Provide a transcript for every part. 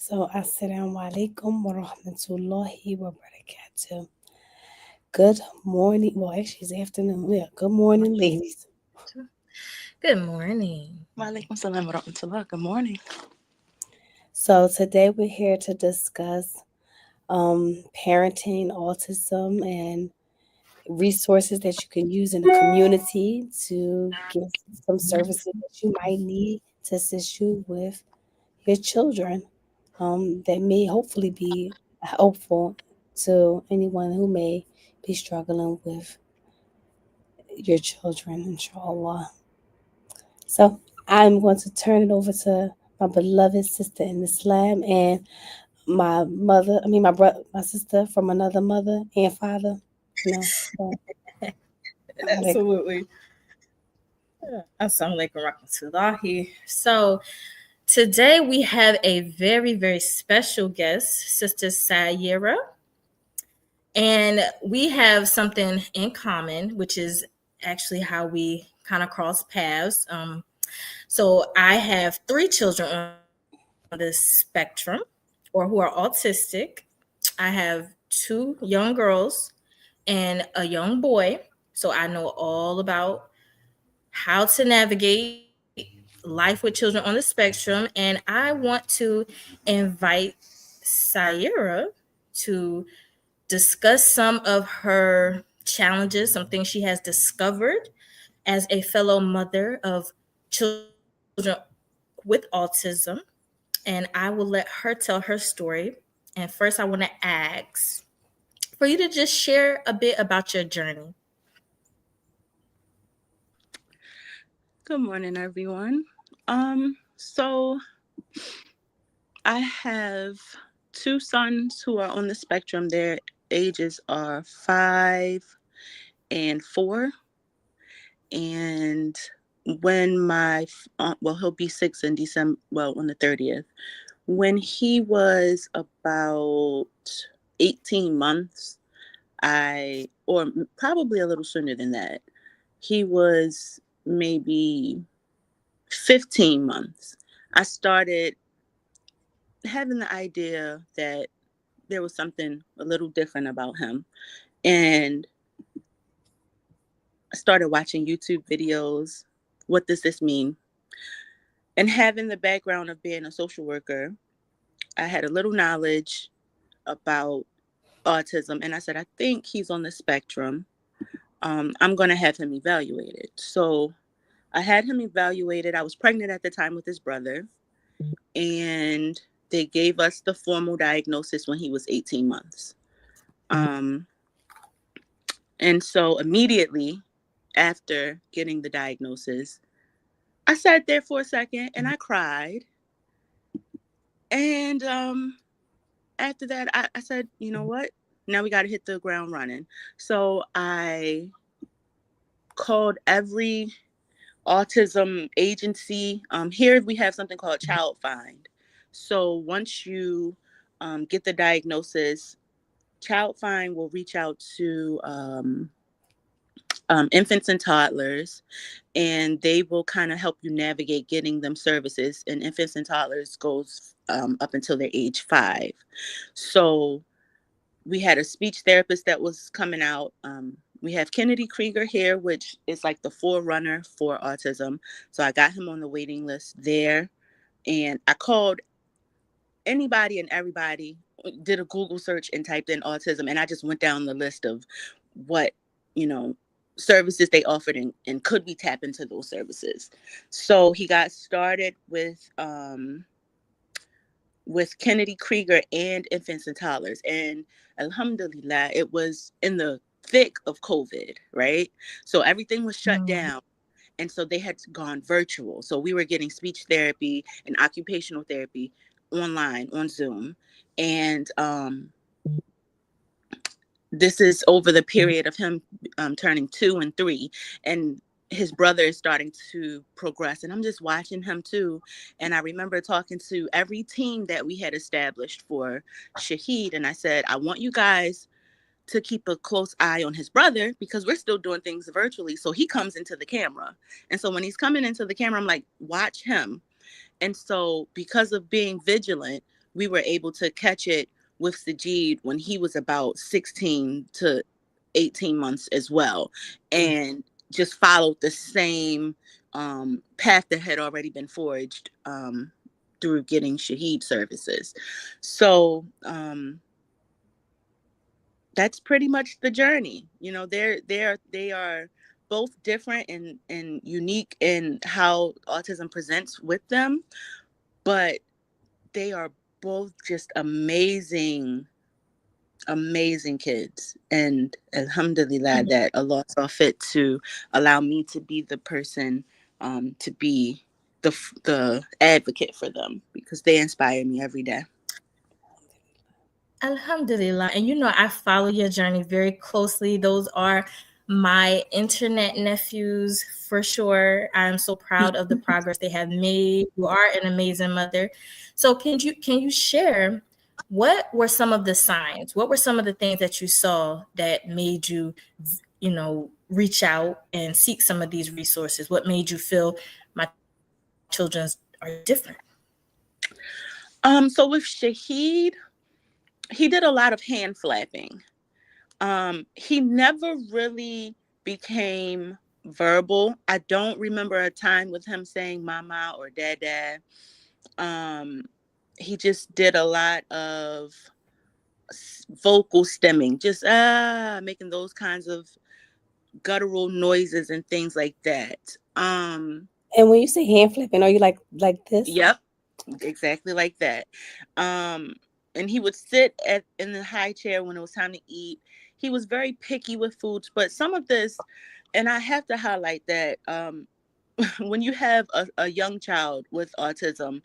So, assalamu alaikum wa rahmatullahi wa barakatuh. Good morning. Well, actually, it's afternoon. Yeah, good morning, ladies. Good morning. Walaikum salam wa rahmatullah. Good morning. So, today we're here to discuss parenting, autism, and resources that you can use in the community to get some services that you might need to assist you with your children that may hopefully be helpful to anyone who may be struggling with your children, inshallah. So I'm going to turn it over to my beloved sister in Islam and my mother, I mean, my brother, my sister from another mother and father, you know. So, alaikum. Absolutely. Assalamu alaikum warahmatullahi. So today we have a very, very special guest, Sister Sayira. And we have something in common, which is actually how we kind of cross paths. So I have three children on the spectrum or who are autistic. I have two young girls and a young boy. So I know all about how to navigate life with children on the spectrum. And I want to invite Sayira to discuss some of her challenges, some things she has discovered as a fellow mother of children with autism. And I will let her tell her story. And first, I want to ask for you to just share a bit about your journey. Good morning, everyone. So I have two sons who are on the spectrum. Their ages are 5 and 4. And when he'll be 6 in December, well, on the 30th. When he was about 18 months, or probably a little sooner than that, he was maybe 15 months. I started having the idea that there was something a little different about him. And I started watching YouTube videos. What does this mean? And having the background of being a social worker, I had a little knowledge about autism. And I said, I think he's on the spectrum. I'm going to have him evaluated. So I had him evaluated. I was pregnant at the time with his brother. And they gave us the formal diagnosis when he was 18 months. And so immediately after getting the diagnosis, I sat there for a second and I cried. And after that, I said, you know what? Now we got to hit the ground running. So I called every autism agency. Here we have something called Child Find. So once you get the diagnosis, Child Find will reach out to infants and toddlers, and they will kind of help you navigate getting them services. And infants and toddlers goes up until their age 5. So we had a speech therapist that was coming out. We have Kennedy Krieger here, which is like the forerunner for autism. So I got him on the waiting list there. And I called anybody and everybody, did a Google search and typed in autism. And I just went down the list of what, you know, services they offered, and could we tap into those services. So he got started with Kennedy Krieger and infants and toddlers. And alhamdulillah, it was in the thick of COVID, right? So everything was shut down. And so they had gone virtual. So we were getting speech therapy and occupational therapy online on Zoom. And this is over the period of him turning 2 and 3. And his brother is starting to progress, and I'm just watching him too. And I remember talking to every team that we had established for Shahid, and I said, I want you guys to keep a close eye on his brother, because we're still doing things virtually. So he comes into the camera, and so when he's coming into the camera, I'm like, watch him. And so because of being vigilant, we were able to catch it with Sajid when he was about 16 to 18 months as well, and just followed the same path that had already been forged through getting Shaheed services. So that's pretty much the journey. You know, they are both different and unique in how autism presents with them, but they are both just amazing kids. And alhamdulillah that Allah saw fit to allow me to be the person to be the advocate for them, because they inspire me every day. Alhamdulillah. And you know, I follow your journey very closely. Those are my internet nephews for sure. I'm so proud of the progress they have made. You are an amazing mother. So can you share what were some of the signs? What were some of the things that you saw that made you, you know, reach out and seek some of these resources? What made you feel my children are different? So with Shaheed, he did a lot of hand flapping. He never really became verbal. I don't remember a time with him saying mama or dada. Um, he just did a lot of vocal stemming, just making those kinds of guttural noises and things like that. And when you say hand flipping, are you like this? Yep, exactly like that. Um, and he would sit in the high chair when it was time to eat. He was very picky with foods, but some of this, and I have to highlight that when you have a young child with autism,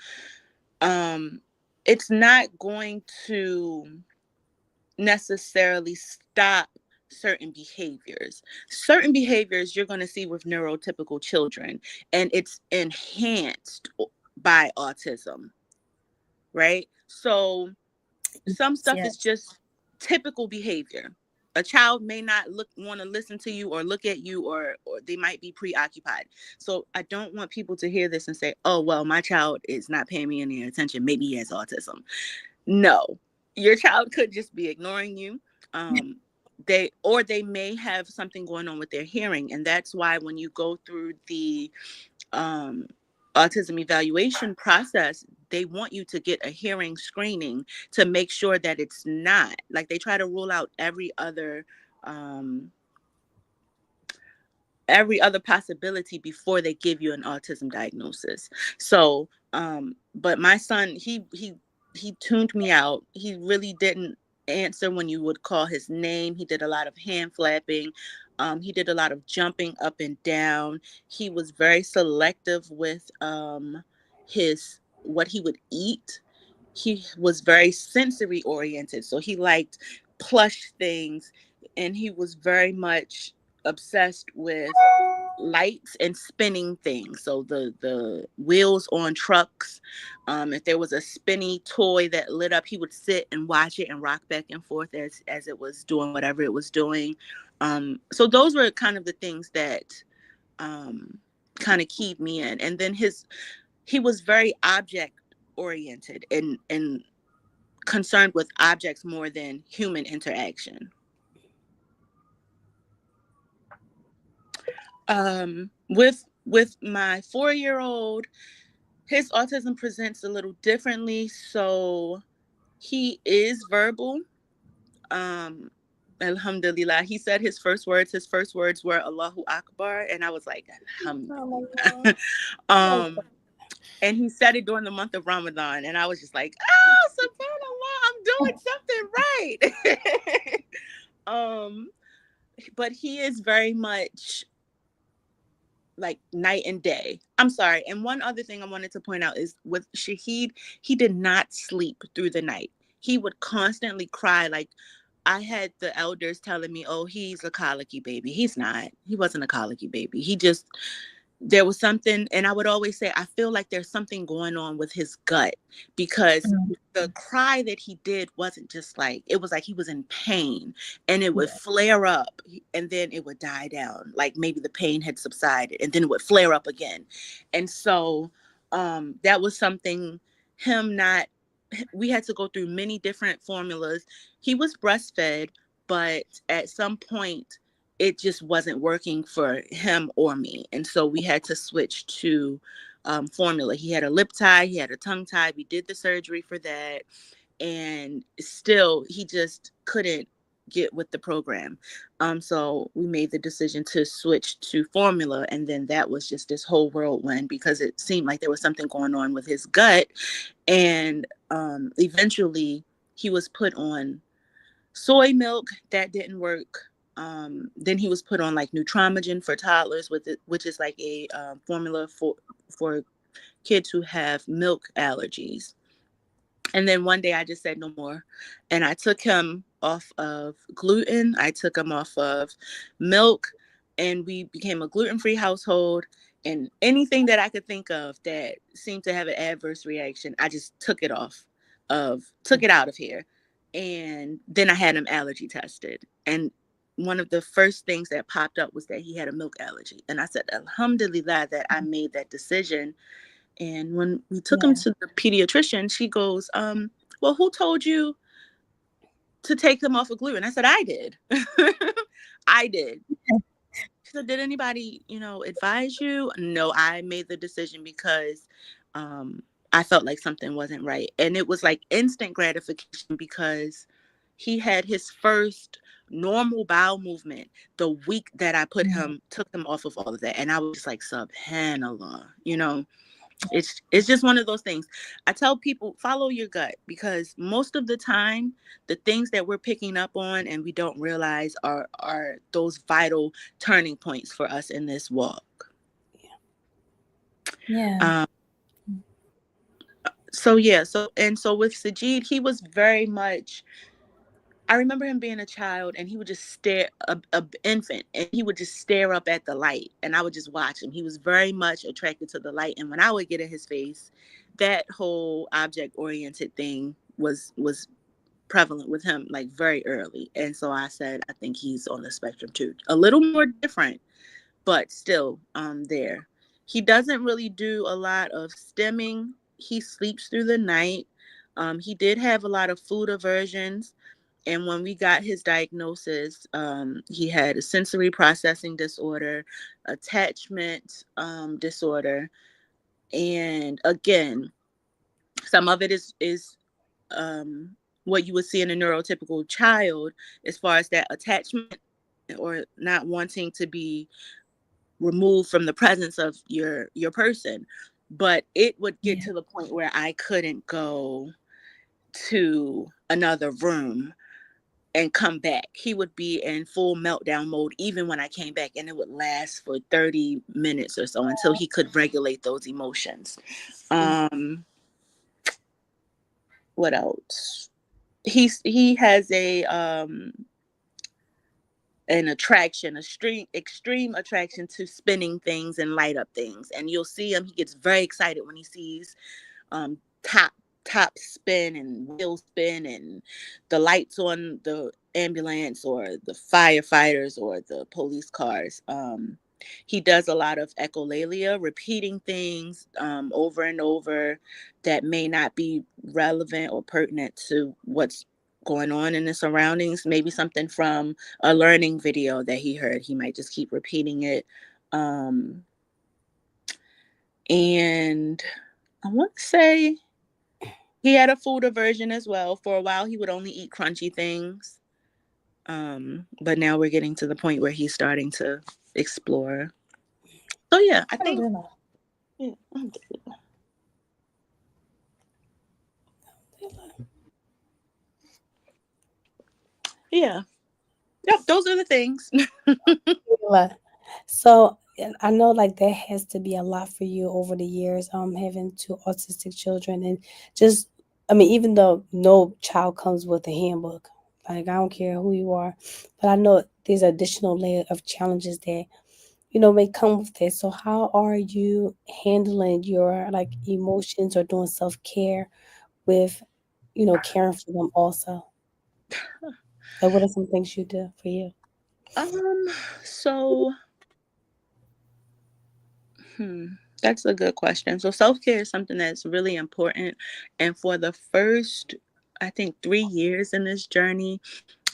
um, it's not going to necessarily stop certain behaviors. Certain behaviors you're going to see with neurotypical children, and it's enhanced by autism, right? So some stuff is Yes. just typical behavior. A child may not want to listen to you or look at you, or they might be preoccupied. So I don't want people to hear this and say, oh well, my child is not paying me any attention, maybe he has autism. No, your child could just be ignoring you. They may have something going on with their hearing, and that's why when you go through the um, autism evaluation process, they want you to get a hearing screening to make sure that it's not, like, they try to rule out um, every other possibility before they give you an autism diagnosis. So but my son, he tuned me out. He really didn't answer when you would call his name. He did a lot of hand flapping. He did a lot of jumping up and down. He was very selective with his what he would eat. He was very sensory oriented, so he liked plush things, and he was very much obsessed with lights and spinning things. So the wheels on trucks, if there was a spinny toy that lit up, he would sit and watch it and rock back and forth as it was doing whatever it was doing. So those were kind of the things that kind of keyed me in. And then he was very object oriented and concerned with objects more than human interaction. With my 4-year-old, his autism presents a little differently. So he is verbal. Um, Alhamdulillah. He said his first words were Allahu Akbar. And I was like, Oh my Alhamdulillah. God. Oh, And he said it during the month of Ramadan. And I was just like, oh, subhanAllah, I'm doing something right. But he is very much like night and day. I'm sorry. And one other thing I wanted to point out is with Shaheed, he did not sleep through the night. He would constantly cry. Like, I had the elders telling me, oh, he's a colicky baby. He's not. He wasn't a colicky baby. He just, there was something, and I would always say, I feel like there's something going on with his gut, because the cry that he did wasn't just like, it was like he was in pain, and it would flare up and then it would die down. Like maybe the pain had subsided and then it would flare up again. And so that was something, him not we had to go through many different formulas. He was breastfed, but at some point it just wasn't working for him or me. And so we had to switch to formula. He had a lip tie, he had a tongue tie. We did the surgery for that. And still, he just couldn't get with the program. So we made the decision to switch to formula. And then that was just this whole whirlwind because it seemed like there was something going on with his gut. And eventually he was put on soy milk. That didn't work. Then he was put on like Nutramigen for toddlers, with it, which is like a formula for kids who have milk allergies. And then one day I just said no more. And I took him off of gluten. I took him off of milk. And we became a gluten-free household. And anything that I could think of that seemed to have an adverse reaction, I just took it out of here. And then I had him allergy tested. And one of the first things that popped up was that he had a milk allergy. And I said, Alhamdulillah, that I made that decision. And when we took him Yeah. to the pediatrician, she goes, well, who told you to take them off of gluten? I said, I did. I did. She said, did anybody, advise you? No, I made the decision because I felt like something wasn't right. And it was like instant gratification because he had his first normal bowel movement the week that I took him off of all of that. And I was just like, subhanallah. It's just one of those things. I tell people, follow your gut, because most of the time the things that we're picking up on and we don't realize are those vital turning points for us in this walk. Yeah. um so with Sajid, he was very much, I remember him being a child and he would just stare, a infant, and he would just stare up at the light, and I would just watch him. He was very much attracted to the light, and when I would get in his face, that whole object oriented thing was prevalent with him, like very early. And so I said, I think he's on the spectrum too, a little more different, but still there. He doesn't really do a lot of stimming. He sleeps through the night. He did have a lot of food aversions. And when we got his diagnosis, he had a sensory processing disorder, attachment disorder. And again, some of it is what you would see in a neurotypical child, as far as that attachment or not wanting to be removed from the presence of your person. But it would get Yeah. to the point where I couldn't go to another room and come back. He would be in full meltdown mode even when I came back, and it would last for 30 minutes or so until he could regulate those emotions. What else? He has an attraction, extreme attraction to spinning things and light up things. And you'll see him, he gets very excited when he sees um, top spin and wheel spin and the lights on the ambulance or the firefighters or the police cars. He does a lot of echolalia, repeating things over and over that may not be relevant or pertinent to what's going on in the surroundings. Maybe something from a learning video that he heard. He might just keep repeating it. And I want to say he had a food aversion as well. For a while, he would only eat crunchy things. But now we're getting to the point where he's starting to explore. So yeah, I think Alhamdulillah. yeah, yeah, yep. Those are the things. Alhamdulillah. So and I know like that has to be a lot for you over the years, having two autistic children and just I mean, even though no child comes with a handbook, like I don't care who you are, but I know there's additional layer of challenges that may come with it. So how are you handling your like emotions or doing self-care with, caring for them also? Like what are some things you do for you? Um. So, hmm. That's a good question. So self-care is something that's really important. And for the first, I think, 3 years in this journey,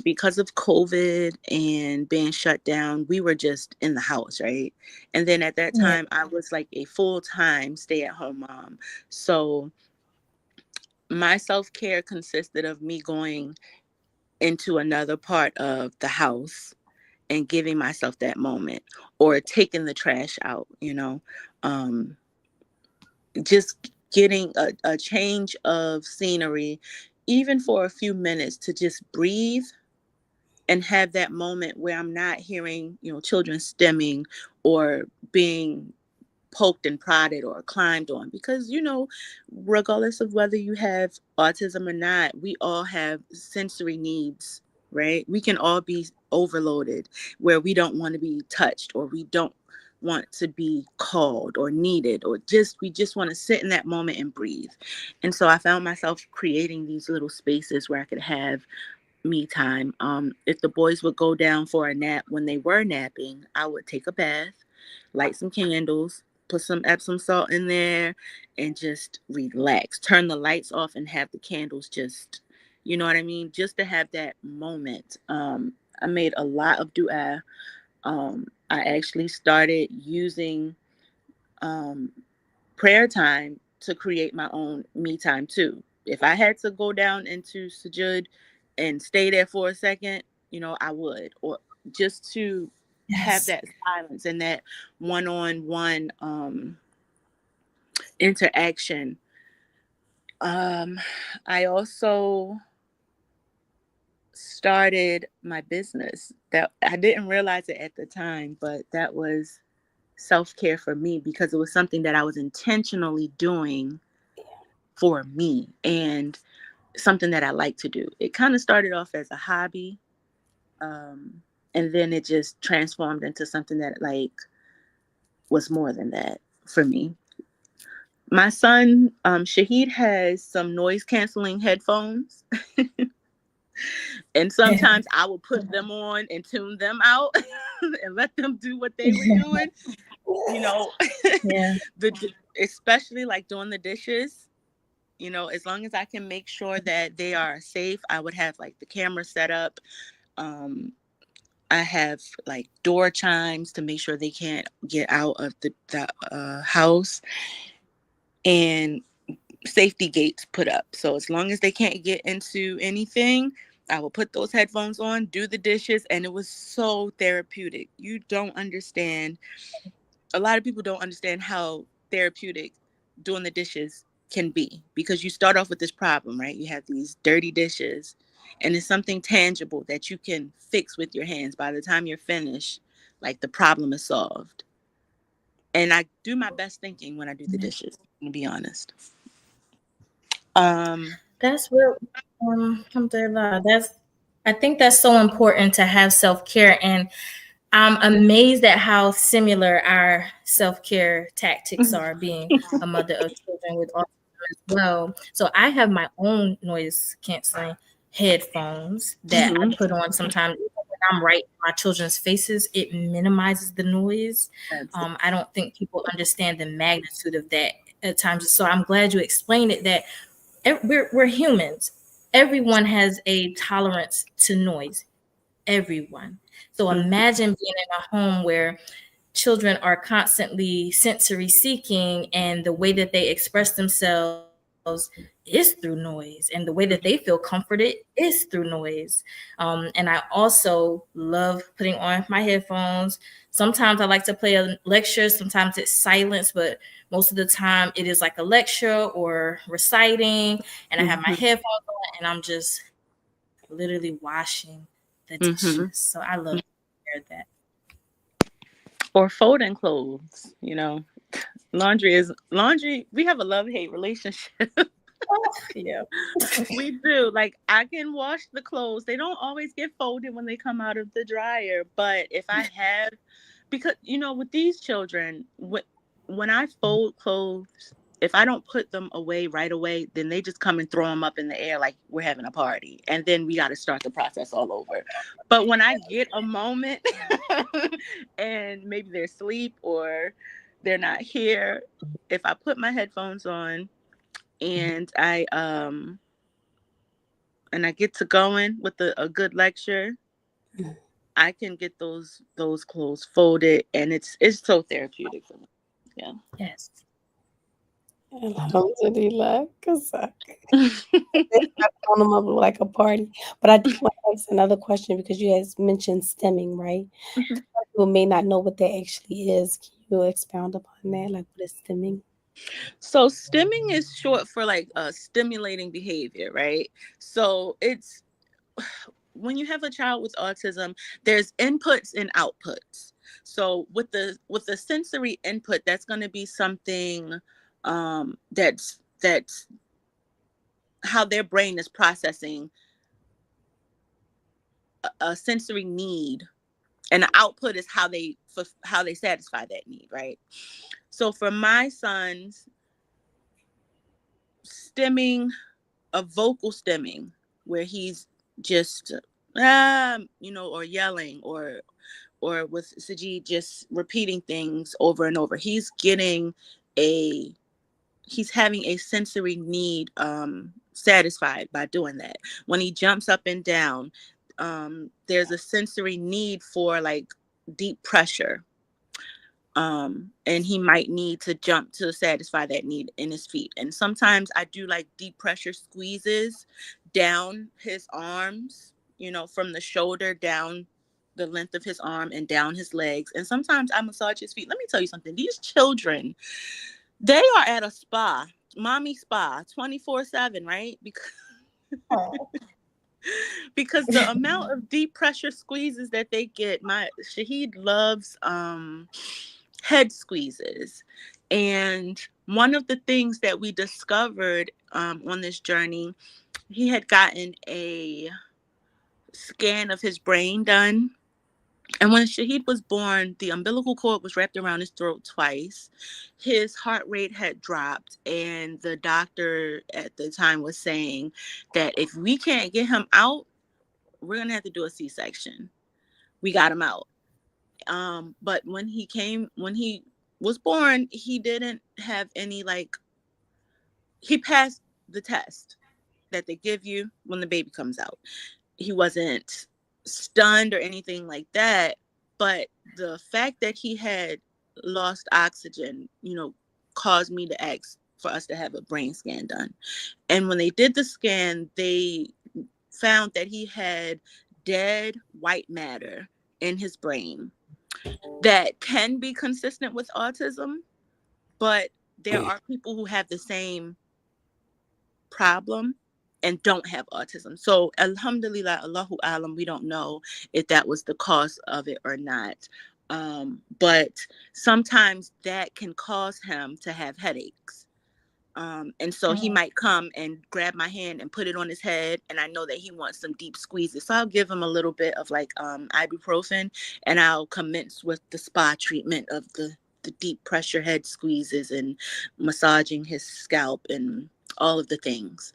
because of COVID and being shut down, we were just in the house, right? And then at that Yeah. time, I was like a full-time stay-at-home mom. So my self-care consisted of me going into another part of the house and giving myself that moment, or taking the trash out, um, just getting a change of scenery, even for a few minutes, to just breathe and have that moment where I'm not hearing, children stimming or being poked and prodded or climbed on, because regardless of whether you have autism or not, we all have sensory needs, right? We can all be overloaded where we don't want to be touched, or we don't want to be called or needed, or just we just want to sit in that moment and breathe. And so I found myself creating these little spaces where I could have me time. If the boys would go down for a nap, when they were napping, I would take a bath, light some candles, put some Epsom salt in there, and just relax. Turn the lights off and have the candles just, you know what I mean? Just to have that moment. I made a lot of dua. I actually started using um, prayer time to create my own me time too. If I had to go down into sujud and stay there for a second, I would, or just to have Yes. that silence and that one-on-one interaction. Um, I also started my business. That I didn't realize it at the time, but that was self-care for me, because it was something that I was intentionally doing for me, and something that I like to do. It kind of started off as a hobby, and then it just transformed into something that was more than that for me. My son Shahid has some noise canceling headphones, and sometimes I will put them on and tune them out and let them do what they were doing. You know, Yeah. the especially like doing the dishes. As long as I can make sure that they are safe, I would have like the camera set up. Um, I have like door chimes to make sure they can't get out of the house, and safety gates put up. So as long as they can't get into anything, I will put those headphones on, do the dishes, and it was so therapeutic. You don't understand. A lot of people don't understand how therapeutic doing the dishes can be, because you start off with this problem, right? You have these dirty dishes, and it's something tangible that you can fix with your hands. By the time you're finished, like, the problem is solved. And I do my best thinking when I do the dishes, to be honest. Um, That's real. Alhamdulillah. I think that's so important to have self care, and I'm amazed at how similar our self care tactics are. Being a mother of children with autism as well, so I have my own noise canceling headphones that I mhm, put on sometimes. Even when I'm right in my children's faces, it minimizes the noise. absolutely. I don't think people understand the magnitude of that at times. So I'm glad you explained it. That we're humans. Everyone has a tolerance to noise. Everyone. So Mhm, imagine being in a home where children are constantly sensory seeking, and the way that they express themselves is through noise, and the way that they feel comforted is through noise. And I also love putting on my headphones. Sometimes I like to play a lecture, sometimes it's silence, but most of the time it is like a lecture or reciting, and I have my mhm, headphones on and I'm just literally washing the dishes. So I mhm. love to hear that. Or folding clothes. Laundry. We have a love-hate relationship. Yeah. We do. Like, I can wash the clothes. They don't always get folded when they come out of the dryer. But if I have, because, with these children, when I fold clothes, if I don't put them away right away, then they just come and throw them up in the air like we're having a party. And then we got to start the process all over. But when I get a moment and maybe they're asleep, or They're not here. If I put my headphones on and I get to going with a good lecture, I can get those clothes folded, and it's so therapeutic for me. Yeah. Yes. Alhamdulillah, 'cause they start throwing them up like a party. But I did want to ask another question because you had mentioned stemming, right? Mhm. Some people may not know what that actually is. Can you expound upon that? Like, what is stemming? So stimming is short for like stimulating behavior, right? So it's when you have a child with autism, there's inputs and outputs. So with the sensory input, that's going to be something that's how their brain is processing a sensory need, and the output is how they satisfy that need, right? So for my sons, stemming, a vocal stemming, where he's just or yelling, or with Sajid just repeating things over and over. A he's having a sensory need satisfied by doing that. When he jumps up and down, there's a sensory need for like deep pressure, and he might need to jump to satisfy that need in his feet. And sometimes I do like deep pressure squeezes down his arms, from the shoulder down the length of his arm and down his legs. And sometimes I massage his feet. Let me tell you something. These children, they are at a spa, mommy spa, 24/7, right? Because the amount of deep pressure squeezes that they get, my Shahid loves head squeezes. And one of the things that we discovered on this journey, he had gotten a scan of his brain done. And when Shahid was born, the umbilical cord was wrapped around his throat twice. His heart rate had dropped, and the doctor at the time was saying that if we can't get him out, we're gonna have to do a C-section. We got him out. But when he was born, he didn't have any he passed the test that they give you when the baby comes out. He wasn't stunned or anything like that, but the fact that he had lost oxygen, caused me to ask for us to have a brain scan done. And when they did the scan, they found that he had dead white matter in his brain that can be consistent with autism, but there are people who have the same problem and don't have autism. So alhamdulillah, Allahu alam, we don't know if that was the cause of it or not. But sometimes that can cause him to have headaches. And so he might come and grab my hand and put it on his head, and I know that he wants some deep squeezes. So I'll give him a little bit of ibuprofen, and I'll commence with the spa treatment of the deep pressure head squeezes and massaging his scalp and all of the things.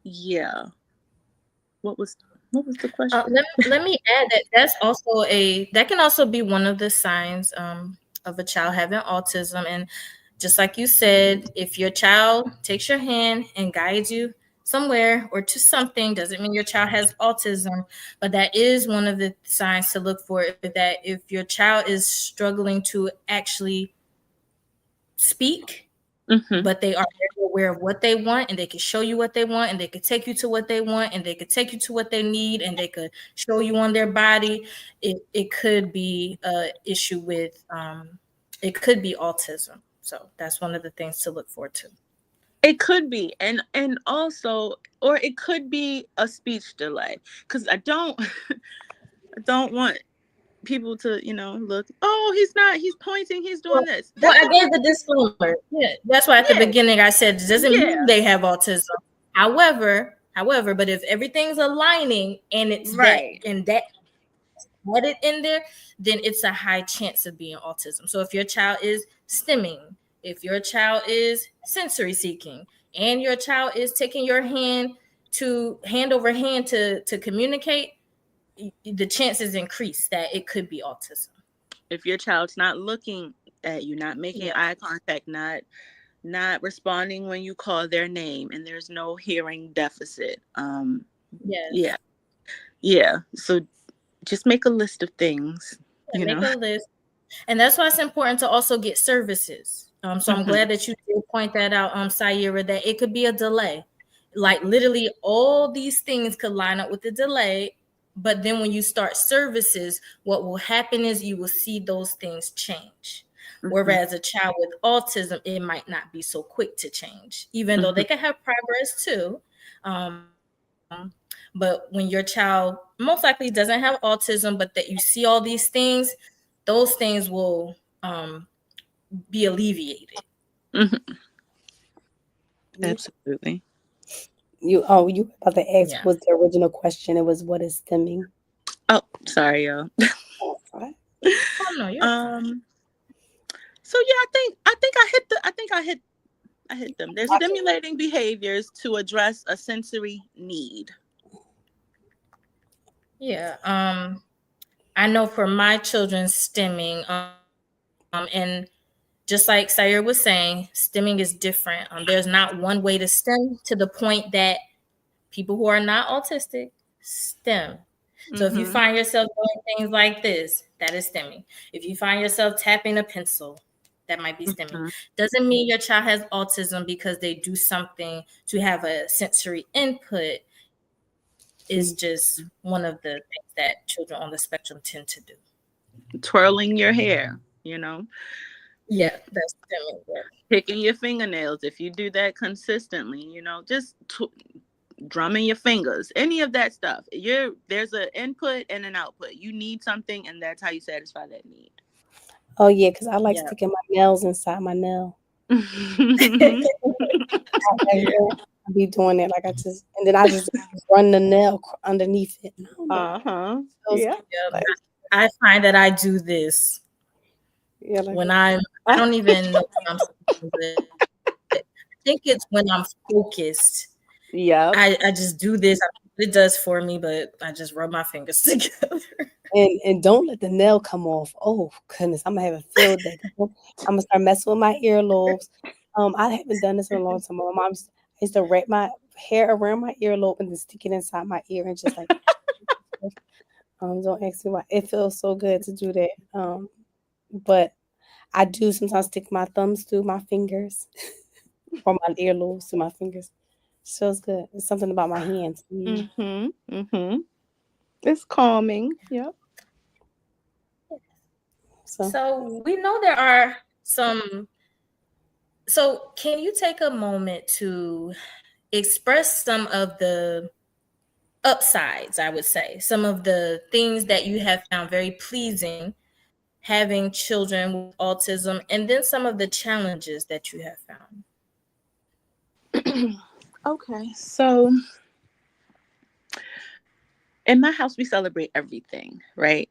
Yeah. What was the question? Let me add that that can also be one of the signs of a child having autism. And just like you said, if your child takes your hand and guides you somewhere or to something, doesn't mean your child has autism, but that is one of the signs to look for, that if your child is struggling to actually speak, Mm-hmm. but they are very aware of what they want, and they can show you what they want, and they could take you to what they want, and they could take you to what they need, and they could show you on their body. It could be a issue with it could be autism. So that's one of the things to look for too. It could be, and also, or it could be a speech delay, because I don't I don't want people to look, oh, he's pointing, he's doing this. Well, That I could be. gave the disclaimer. Yeah, that's why at the Yeah, beginning I said it doesn't mean yeah, they have autism. However, but if everything's aligning and it's that right. and that had it in there, then it's a high chance of being autism. So if your child is stimming, if your child is sensory seeking, and your child is taking your hand over hand to communicate, the chances increase that it could be autism. If your child's not looking at you, not making Yeah. eye contact, not responding when you call their name, and there's no hearing deficit, yeah, Yes. yeah. So just make a list of things, Yeah, you make know. a list. And that's why it's important to also get services. So I'm Hmm. glad that you did point that out, Sayira, that it could be a delay. Like literally all these things could line up with the delay. But then when you start services, what will happen is you will see those things change. Hmm. Whereas a child with autism, it might not be so quick to change, even though Hmm. they can have progress too. But when your child most likely doesn't have autism, but that you see all these things, those things will be alleviated. Hmm. Yeah. Absolutely. You were about to ask Yeah. what was the original question. It was, what is stemming? Oh, sorry, y'all. Oh, right. Oh no, you're fine. um so yeah, I think I hit them. They're stimulating behaviors to address a sensory need. Yeah. I know for my children's stemming, and just like Sayer was saying, stemming is different. There's not one way to stem to the point that people who are not autistic stem. So if you Hmm. find yourself doing things like this, that is stemming. If you find yourself tapping a pencil, that might be stemming. Hmm. Doesn't mean your child has autism because they do something to have a sensory input. Is just Mm. one of the things that children on the spectrum tend to do. Twirling your hair, you know, Yeah, that's stemming. Yeah. picking your fingernails. If you do that consistently, just drumming your fingers, any of that stuff. There's an input and an output. You need something, and that's how you satisfy that need. Oh yeah, because I like Yeah. sticking my nails inside my nail. Yeah. I be doing it like and then I just run the nail underneath it. I don't know. Uh-huh. Feels Yeah. Yeah. like, I find that I do this yeah, like when I don't even know what I'm supposed to do. I think it's when I'm focused. Yep. I just do this. It does for me, but I just rub my fingers together. and don't let the nail come off. Oh goodness, I'm gonna have a field day. I'm gonna start messing with my earlobes. I haven't done this in a long time. I used to wrap my hair around my earlobe and then stick it inside my ear and just like don't ask me why. It feels so good to do that. But I do sometimes stick my thumbs through my fingers or my earlobes through my fingers. Feels good. It's something about my hands. Mm. Mm-hmm. Mm-hmm. It's calming. Yep. So So we know there are some. So can you take a moment to express some of the upsides, I would say, some of the things that you have found very pleasing having children with autism, and then some of the challenges that you have found? Okay. So in my house we celebrate everything, right?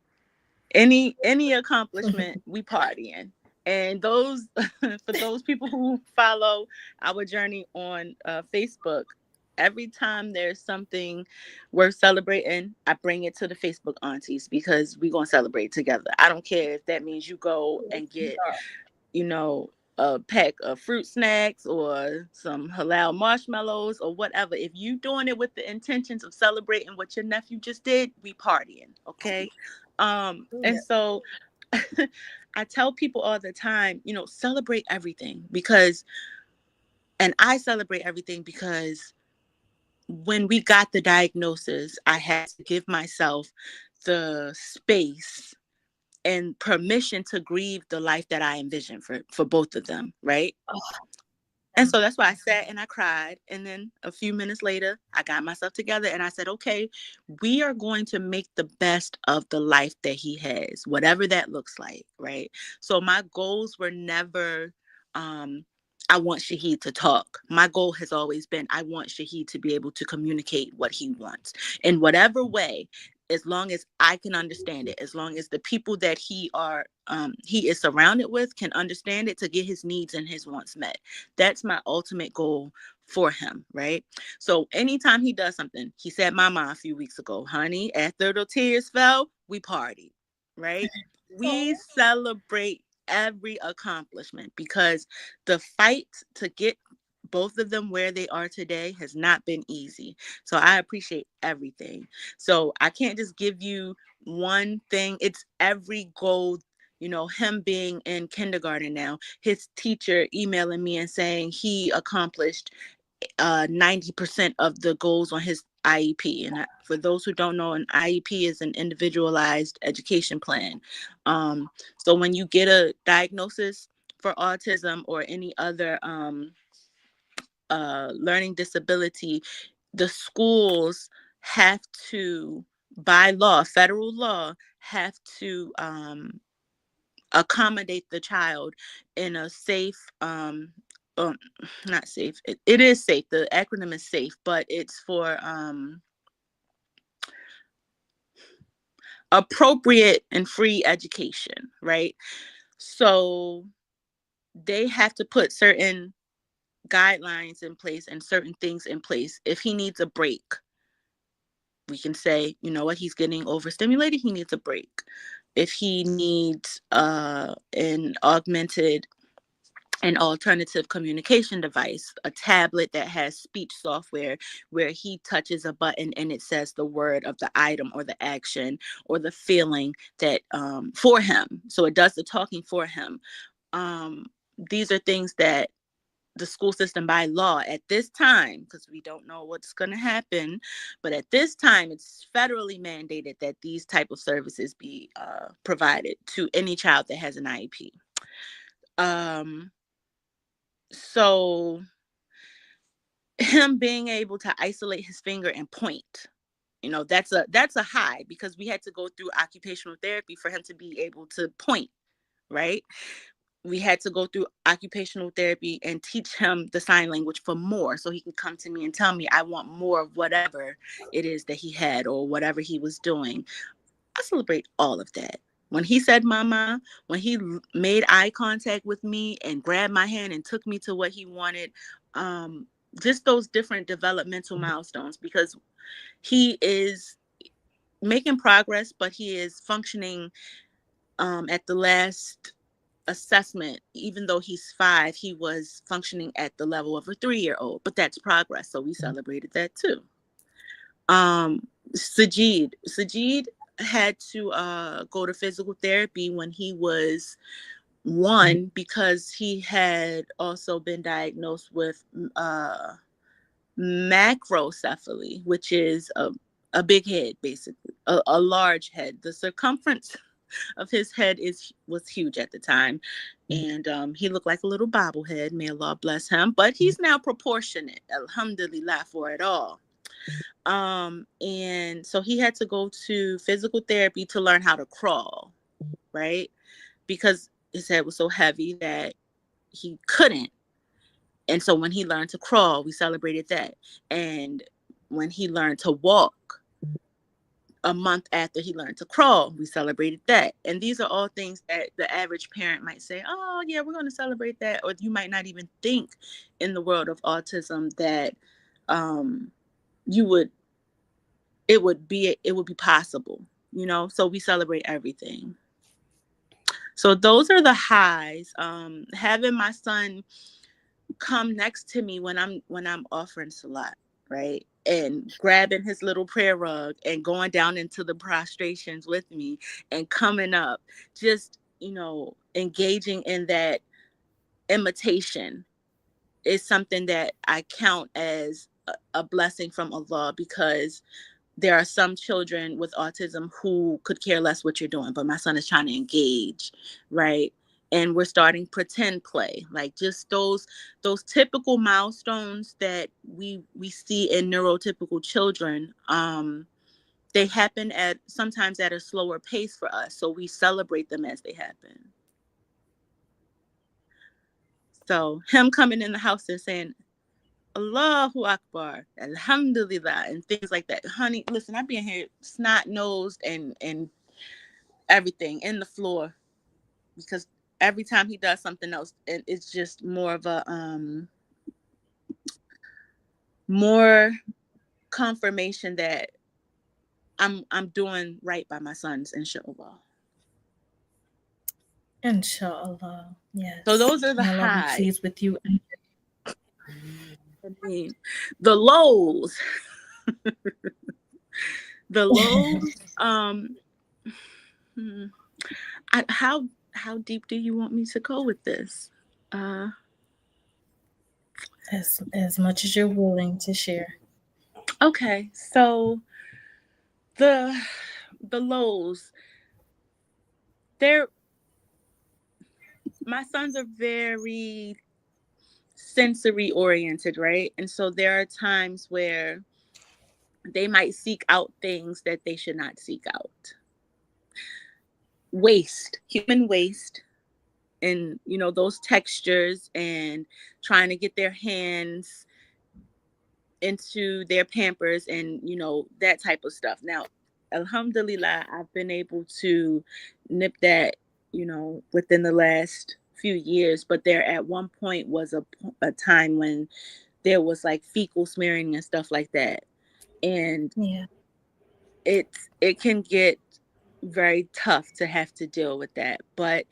Any accomplishment we partying. And those for those people who follow our journey on Facebook, every time there's something worth celebrating, I bring it to the Facebook aunties because we're gonna celebrate together. I don't care if that means you go and get, you know, a pack of fruit snacks or some halal marshmallows or whatever. If you doing it with the intentions of celebrating what your nephew just did, we partying, okay? And Yeah. so I tell people all the time, celebrate everything and I celebrate everything because when we got the diagnosis, I had to give myself the space and permission to grieve the life that I envisioned for both of them, right? And so that's why I sat and I cried. And then a few minutes later, I got myself together and I said, okay, we are going to make the best of the life that he has, whatever that looks like. Right. So my goals were never, I want Shahid to talk. My goal has always been, I want Shahid to be able to communicate what he wants in whatever way, as long as I can understand it, as long as the people that he are he is surrounded with can understand it to get his needs and his wants met. That's my ultimate goal for him, right? So anytime he does something, he said mama a few weeks ago, honey, after the tears fell, we partied, right? We celebrate every accomplishment because the fight to get both of them where they are today has not been easy. So I appreciate everything. So I can't just give you one thing. It's every goal. You know, him being in kindergarten now, his teacher emailing me and saying he accomplished 90% of the goals on his IEP. And for those who don't know, an IEP is an individualized education plan. So when you get a diagnosis for autism or any other learning disability, the schools have to, by law, federal law, have to accommodate the child in a safe, not safe, it is safe, the acronym is safe, but it's for appropriate and free education, right? So they have to put certain guidelines in place and certain things in place. If he needs a break, we can say, you know what, he's getting overstimulated, he needs a break. If he needs an alternative communication device, a tablet that has speech software where he touches a button and it says the word of the item or the action or the feeling that for him. So it does the talking for him. These are things that the school system by law at this time, because we don't know what's going to happen, but at this time it's federally mandated that these type of services be provided to any child that has an IEP. So him being able to isolate his finger and point, you know, that's a high, because we had to go through occupational therapy for him to be able to point, right? We had to go through occupational therapy and teach him the sign language for more, so he can come to me and tell me I want more of whatever it is that he had or whatever he was doing. I celebrate all of that. When he said mama, when he made eye contact with me and grabbed my hand and took me to what he wanted, just those different developmental milestones, because he is making progress, but he is functioning at the last assessment. Even though he's 5, he was functioning at the level of a 3-year-old, but that's progress. So we celebrated that too. Sajid had to go to physical therapy when he was 1 because he had also been diagnosed with macrocephaly, which is a big head, basically, a large head. The circumference of his head was huge at the time, and he looked like a little bobblehead. May Allah bless him, but he's now proportionate. Alhamdulillah for it all. And so he had to go to physical therapy to learn how to crawl, right? Because his head was so heavy that he couldn't. And so when he learned to crawl, we celebrated that. And when he learned to walk, a month after he learned to crawl, we celebrated that. And these are all things that the average parent might say, oh yeah, we're going to celebrate that. Or you might not even think in the world of autism that you would it would be possible, you know. So we celebrate everything. So those are the highs. Having my son come next to me when I'm offering salat, right, and grabbing his little prayer rug and going down into the prostrations with me and coming up, just, you know, engaging in that imitation is something that I count as a blessing from Allah, because there are some children with autism who could care less what you're doing, but my son is trying to engage, right? And we're starting pretend play, like just those typical milestones that we see in neurotypical children. They happen at sometimes at a slower pace for us, so we celebrate them as they happen. So him coming in the house and saying Allahu Akbar, Alhamdulillah, and things like that. Honey, listen, I be in here snot nosed and everything in the floor. because every time he does something else, it's just more of a more confirmation that I'm doing right by my sons, inshallah. Inshallah. So Yes. those are the May Allah be highs. pleased with you. I mean, the lows. The lows. Hmm, how deep do you want me to go with this? Uh, As much as you're willing to share. okay, so the the lows. They're My sons are very sensory oriented, right? And so there are times where they might seek out things that they should not seek out. Waste, human waste, and those textures, and trying to get their hands into their pampers, and that type of stuff. Now, alhamdulillah, I've been able to nip that within the last few years, but there at one point was a time when there was like fecal smearing and stuff like that, and Yeah. it can get very tough to have to deal with that. But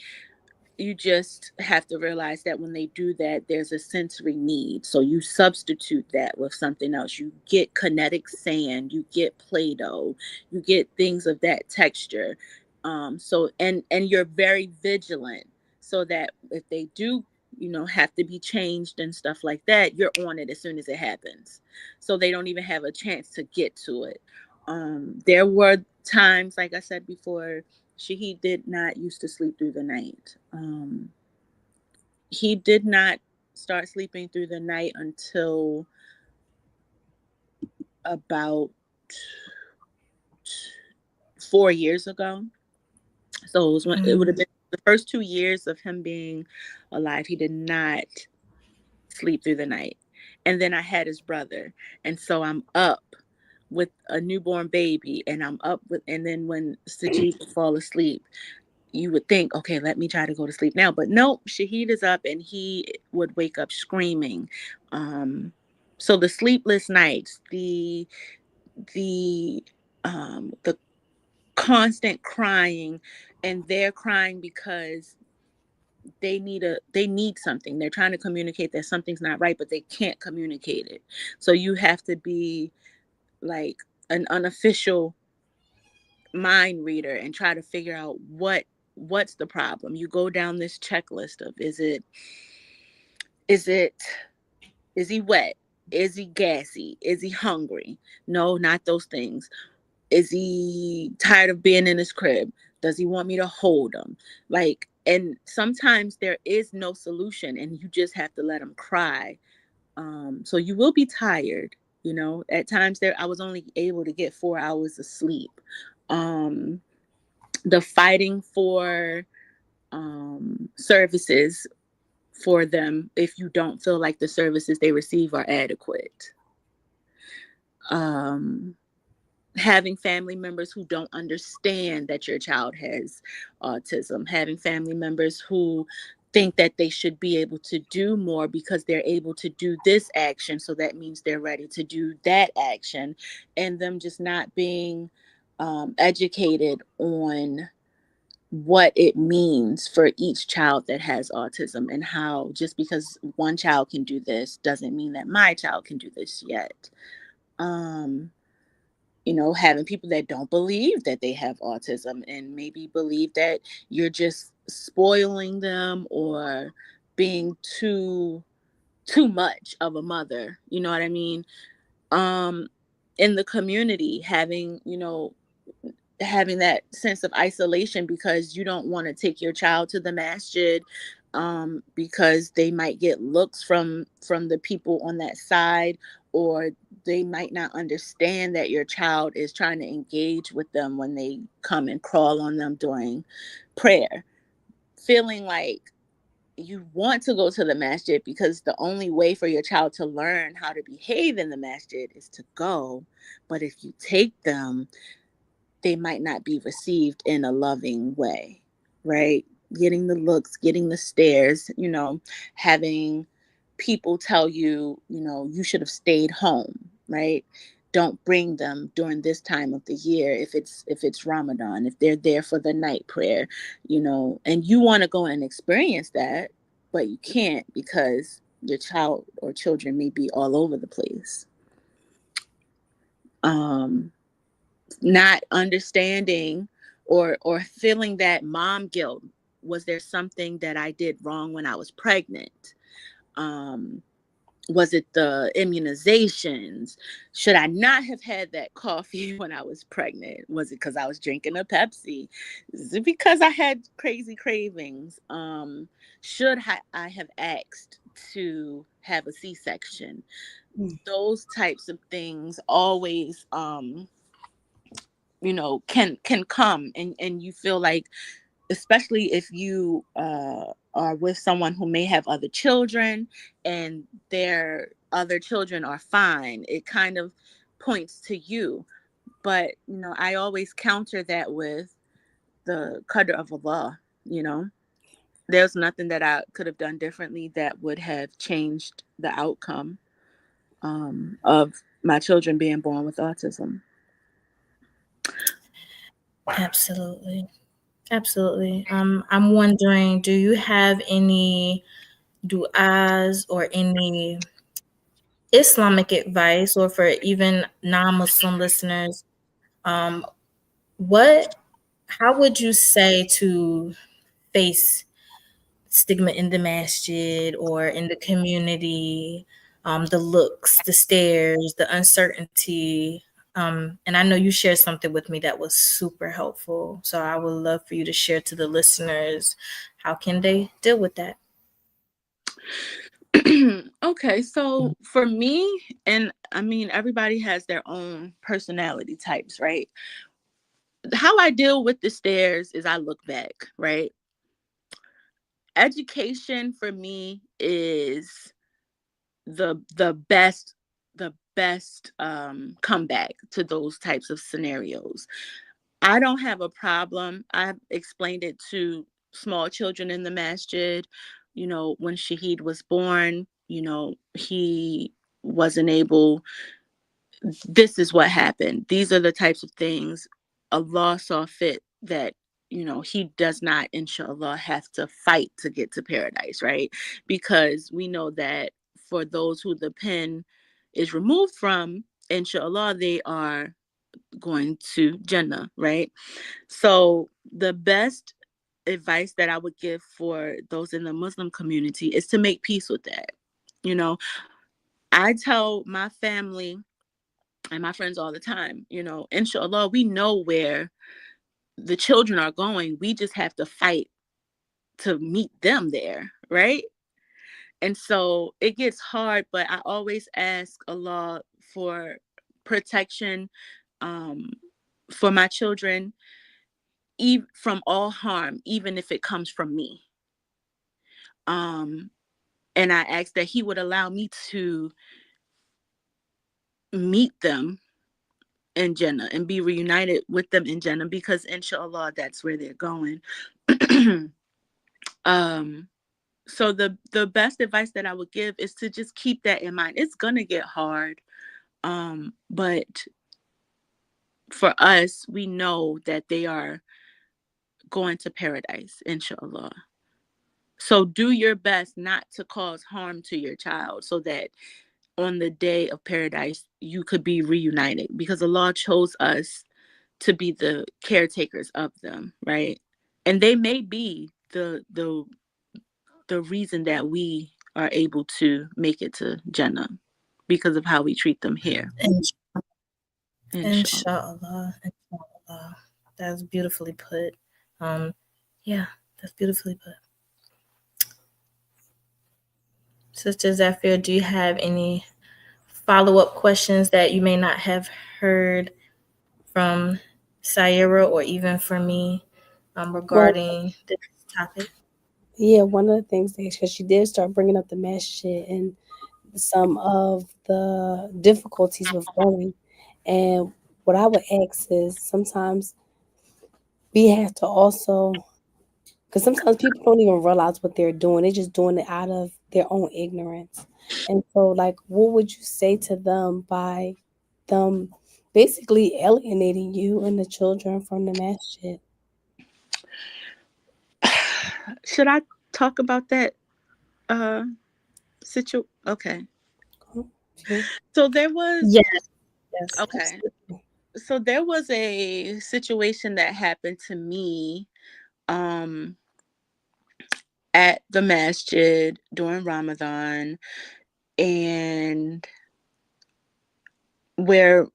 you just have to realize that when they do that, there's a sensory need. So you substitute that with something else. You get kinetic sand, you get Play-Doh, you get things of that texture. And you're very vigilant, so that if they do, have to be changed and stuff like that, you're on it as soon as it happens. So they don't even have a chance to get to it. There were times, like I said before, he did not used to sleep through the night. He did not start sleeping through the night until about 4 years ago. So it would have Mm. been the first 2 years of him being alive. He did not sleep through the night. And then I had his brother. And so I'm up with a newborn baby, and and then when Sajid would fall asleep, you would think, okay, let me try to go to sleep now. But nope, Shahid is up, and he would wake up screaming. So the sleepless nights, the the constant crying, and they're crying because they need something. They're trying to communicate that something's not right, but they can't communicate it. So you have to be like an unofficial mind reader and try to figure out what's the problem. You go down this checklist of is it is he wet? Is he gassy? Is he hungry? No, not those things. Is he tired of being in his crib? Does he want me to hold him? Like, and sometimes there is no solution, and you just have to let him cry. So you will be tired. At times there I was only able to get 4 hours of sleep. Um, the fighting for services for them if you don't feel like the services they receive are adequate. Um, Having family members who don't understand that your child has autism, having family members who think that they should be able to do more because they're able to do this action, so that means they're ready to do that action, and them just not being educated on what it means for each child that has autism, and how just because one child can do this doesn't mean that my child can do this yet. Um, Having people that don't believe that they have autism, and maybe believe that you're just spoiling them, or being too much of a mother. You know what I mean? Um, in the community, having that sense of isolation because you don't want to take your child to the masjid, because they might get looks from the people on that side, or they might not understand that your child is trying to engage with them when they come and crawl on them during prayer. Feeling like you want to go to the masjid because the only way for your child to learn how to behave in the masjid is to go. But if you take them, they might not be received in a loving way, right? getting the looks, getting the stares, having people tell you, you should have stayed home, right? Don't bring them during this time of the year if it's Ramadan, if they're there for the night prayer, and you want to go and experience that, but you can't because your child or children may be all over the place. Um, Not understanding or feeling that mom guilt. Was there something that I did wrong when I was pregnant? Um, was it the immunizations? Should I not have had that coffee when I was pregnant? Was it because I was drinking a Pepsi? Is it because I had crazy cravings? Should I have asked to have a C-section? Mm. Those types of things always can come, and you feel like, especially if you are with someone who may have other children and their other children are fine, it kind of points to you. But I always counter that with the qadr of Allah. There's nothing that I could have done differently that would have changed the outcome of my children being born with autism. Absolutely. Absolutely. I'm wondering, do you have any du'as or any Islamic advice, or for even non-Muslim listeners, um, what, how would you say to face stigma in the masjid or in the community, the looks, the stares, the uncertainty? And I know you shared something with me that was super helpful. So I would love for you to share to the listeners, how can they deal with that? Okay, so for me, and I mean, everybody has their own personality types, right? How I deal with the stares is I look back, right? Education for me is the best comeback to those types of scenarios. I don't have a problem. I've explained it to small children in the masjid. When Shahid was born, he wasn't able, this is what happened. These are the types of things. Allah saw fit that, he does not, inshallah, have to fight to get to paradise, right? Because we know that for those who the pen is removed from, inshallah, they are going to Jannah, right? So the best advice that I would give for those in the Muslim community is to make peace with that. You know, I tell my family and my friends all the time, inshallah, we know where the children are going. We just have to fight to meet them there, right? And so it gets hard, but I always ask Allah for protection um, for my children, from all harm, even if it comes from me. Um, and I ask that He would allow me to meet them in Jannah and be reunited with them in Jannah, because inshallah, that's where they're going. um, so the best advice that I would give is to just keep that in mind. It's gonna get hard, but for us, we know that they are going to paradise, inshallah. So do your best not to cause harm to your child, so that on the day of paradise you could be reunited, because Allah chose us to be the caretakers of them, right? And they may be the reason that we are able to make it to Jannah, because of how we treat them here. Inshallah. Inshallah. Inshallah. That's beautifully put. Um, yeah, that's beautifully put. Sister Zafir, do you have any follow-up questions that you may not have heard from Sayera or even from me, Well, regarding this topic? yeah, one of the things that, because she did start bringing up the masjid and some of the difficulties with going. And what I would ask is sometimes we have to also Because sometimes people don't even realize what they're doing. They're just doing it out of their own ignorance. And so, like, what would you say to them by them basically alienating you and the children from the masjid? Should I talk about that Okay. Oh, okay. So there was Yes, yes, okay. absolutely. So there was a situation that happened to me um at the masjid during Ramadan, and where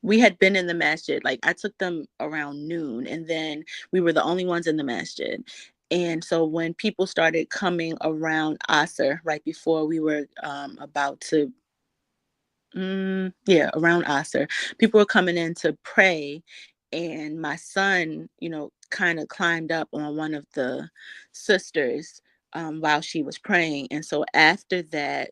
we had been in the masjid. Like, I took them around noon, and then we were the only ones in the masjid. And so when people started coming around Asr, right before we were about to, around Asr, people were coming in to pray. And my son, kind of climbed up on one of the sisters while she was praying. And so after that,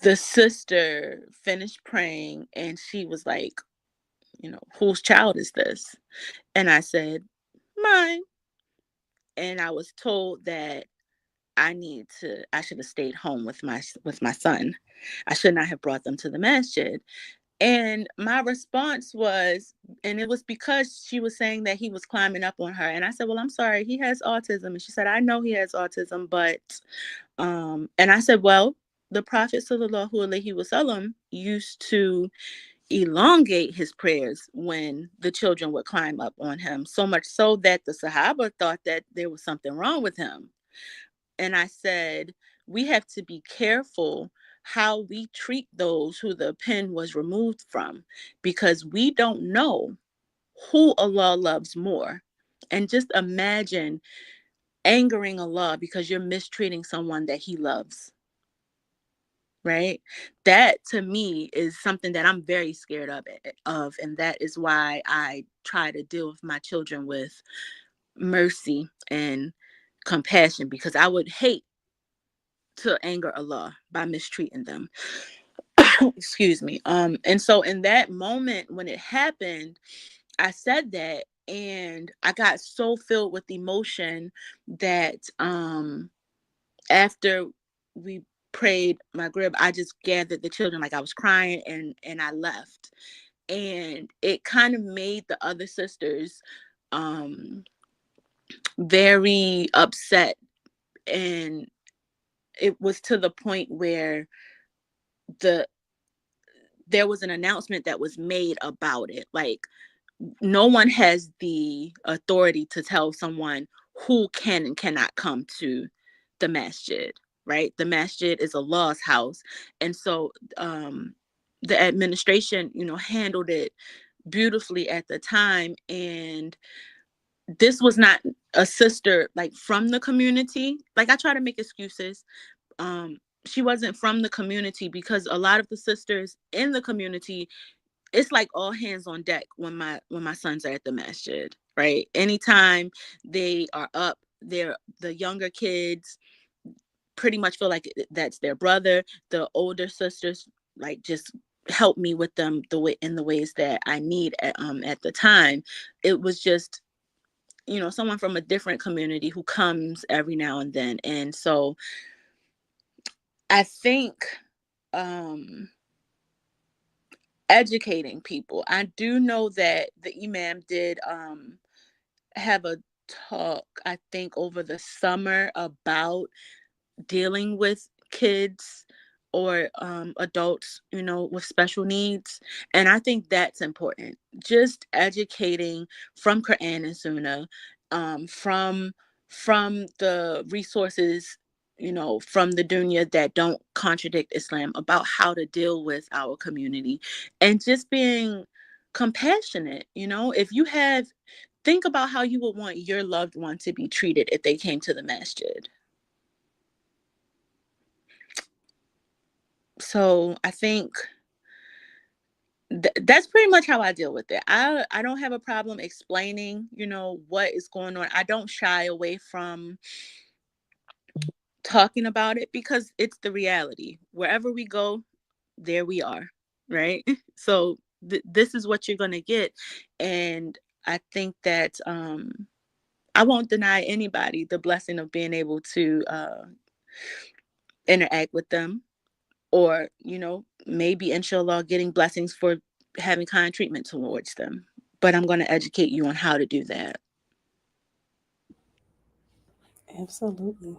the sister finished praying, and she was like, whose child is this? And I said, mine. And I was told that I should have stayed home with my son. I should not have brought them to the masjid. And my response was, and it was because she was saying that he was climbing up on her. And I said, well, I'm sorry, he has autism. And she said, I know he has autism, but and I said, well, the Prophet sallallahu alaihi wasallam used to elongate his prayers when the children would climb up on him, so much so that the Sahaba thought that there was something wrong with him. And I said, we have to be careful how we treat those who the pen was removed from, because we don't know who Allah loves more. And just imagine angering Allah because you're mistreating someone that he loves. Right? That to me is something that I'm very scared of, and that is why I try to deal with my children with mercy and compassion, because I would hate to anger Allah by mistreating them. Excuse me. And so in that moment when it happened, I said that, and I got so filled with emotion that after we prayed Maghrib, I just gathered the children, like I was crying, and I left. And it kind of made the other sisters very upset. And it was to the point where there was an announcement that was made about it. Like, no one has the authority to tell someone who can and cannot come to the masjid, right? The masjid is Allah's house. And so the administration, handled it beautifully at the time. And this was not a sister like from the community. Like, I try to make excuses. She wasn't from the community, because a lot of the sisters in the community, it's like all hands on deck when my sons are at the masjid, right? Anytime they are up, the younger kids pretty much feel like that's their brother. The older sisters like just help me with them in the ways that I need at the time. It was just, someone from a different community who comes every now and then. And so I think educating people. I do know that the imam did have a talk, I think, over the summer about dealing with kids or adults, with special needs. And I think that's important. Just educating from Quran and Sunnah, from the resources, from the dunya that don't contradict Islam, about how to deal with our community, and just being compassionate. If you have, think about how you would want your loved one to be treated if they came to the masjid. So I think that's pretty much how I deal with it. I don't have a problem explaining, what is going on. I don't shy away from talking about it, because it's the reality. Wherever we go, there we are, right? So this is what you're going to get. And I think that I won't deny anybody the blessing of being able to interact with them, or, maybe inshallah getting blessings for having kind treatment towards them. But I'm going to educate you on how to do that. Absolutely.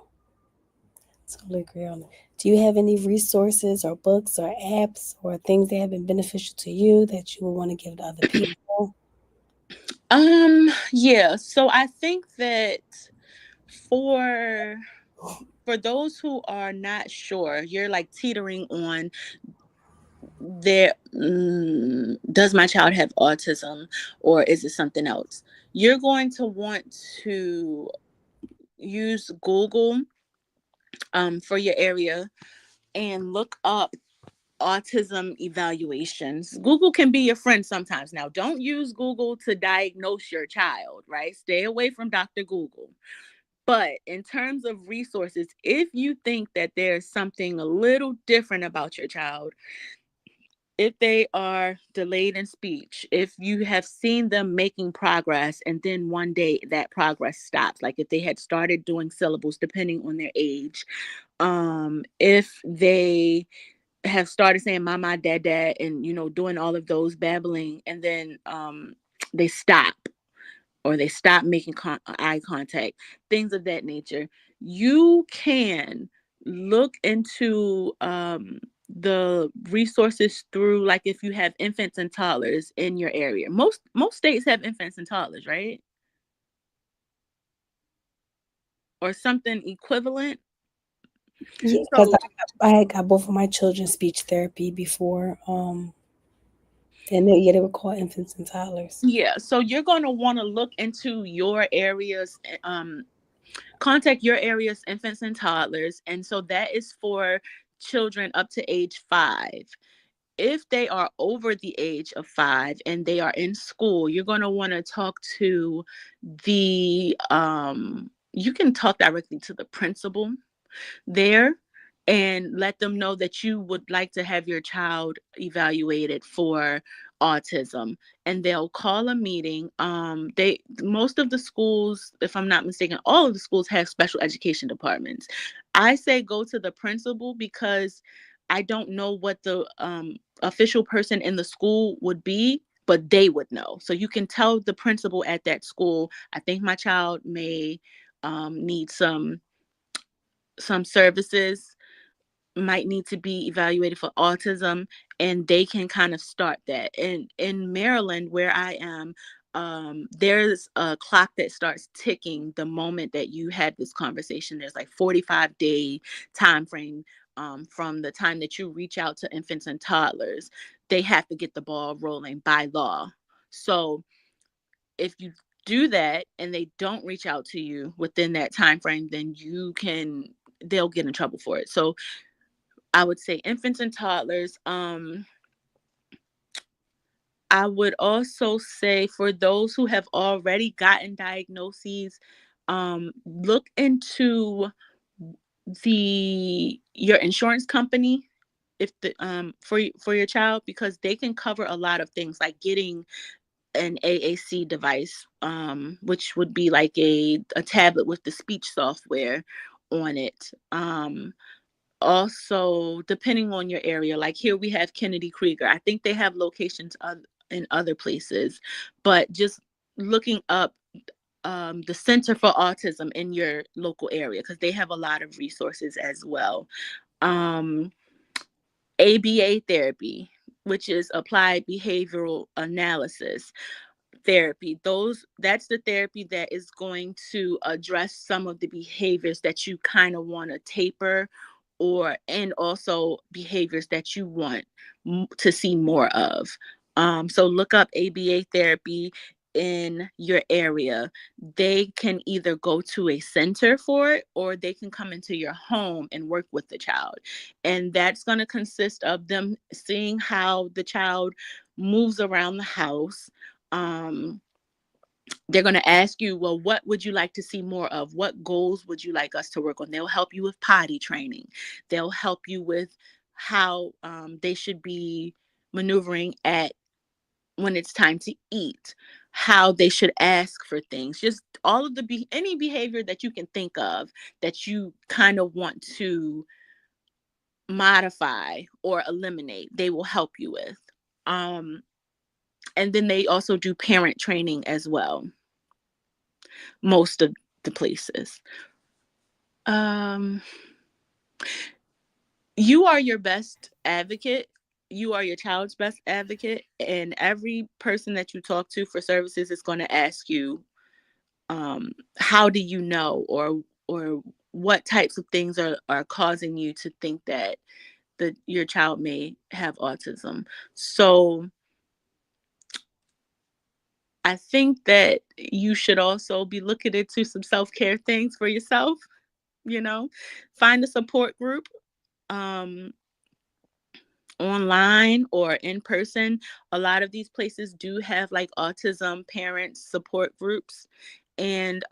Totally agree on it. Do you have any resources or books or apps or things that have been beneficial to you that you would want to give to other people? Yeah, so I think that for those who are not sure, you're like teetering on there, does my child have autism or is it something else? You're going to want to use Google for your area and look up autism evaluations. Google can be your friend sometimes. Now, don't use Google to diagnose your child, right? Stay away from Dr. Google. But in terms of resources, if you think that there's something a little different about your child, if they are delayed in speech, if you have seen them making progress and then one day that progress stops, like if they had started doing syllables depending on their age, if they have started saying mama, dad, dad, and doing all of those babbling, and then they stop, or they stop making eye contact, things of that nature, you can look into the resources through, like, if you have infants and toddlers in your area. Most states have infants and toddlers, right? Or something equivalent. Yeah, because So I had got both of my children speech therapy before, and they were called infants and toddlers. yeah, so you're going to want to look into your areas, contact your area's infants and toddlers, and so that is for children up to age 5. If they are over the age of 5 and they are in school, you're going to want to talk to the you can talk directly to the principal there and let them know that you would like to have your child evaluated for autism, and they'll call a meeting. They Most of the schools, if I'm not mistaken, all of the schools have special education departments. I say go to the principal because I don't know what the official person in the school would be, but they would know. So you can tell the principal at that school, I think my child may need some services, might need to be evaluated for autism, and they can kind of start that. And in Maryland, where I am, there's a clock that starts ticking the moment that you had this conversation. There's like 45-day time frame from the time that you reach out to infants and toddlers. They have to get the ball rolling by law. So if you do that and they don't reach out to you within that time frame, then they'll get in trouble for it. So I would say infants and toddlers. I would also say for those who have already gotten diagnoses, look into your insurance company, if the for your child, because they can cover a lot of things, like getting an AAC device, which would be like a tablet with the speech software on it. Also, depending on your area, like here we have Kennedy Krieger. I think they have locations in other places, but just looking up the Center for Autism in your local area, because they have a lot of resources as well. Um, ABA therapy, which is applied behavioral analysis therapy. That's the therapy that is going to address some of the behaviors that you kind of want to taper, and also behaviors that you want to see more of. So look up ABA therapy in your area. They can either go to a center for it, or they can come into your home and work with the child. And that's going to consist of them seeing how the child moves around the house. um, they're going to ask you, well, what would you like to see more of? What goals would you like us to work on? They'll help you with potty training. They'll help you with how they should be maneuvering at when it's time to eat, how they should ask for things, just all of any behavior that you can think of that you kind of want to modify or eliminate, they will help you with. um and then they also do parent training as well, most of the places. um you are your best advocate. You are your child's best advocate, and every person that you talk to for services is going to ask you, how do you know, or what types of things are causing you to think that your child may have autism. So I think that you should also be looking into some self-care things for yourself, you know. Find a support group, um, online or in person. A lot of these places do have like autism parent support groups, and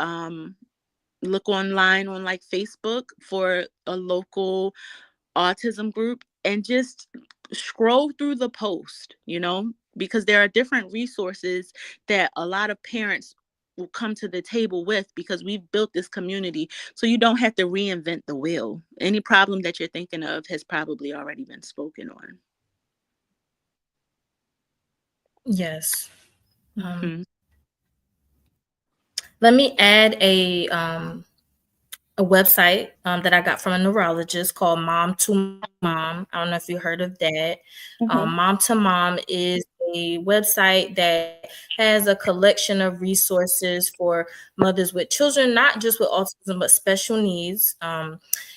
look online on like Facebook for a local autism group, and just scroll through the post, because there are different resources that a lot of parents will come to the table with, because we've built this community, so you don't have to reinvent the wheel. Any problem that you're thinking of has probably already been spoken on. Yes. Mm-hmm. Let me add a website that I got from a neurologist called Mom to Mom. I don't know if you heard of that. Mm-hmm. Mom to Mom is a website that has a collection of resources for mothers with children, not just with autism, but special needs.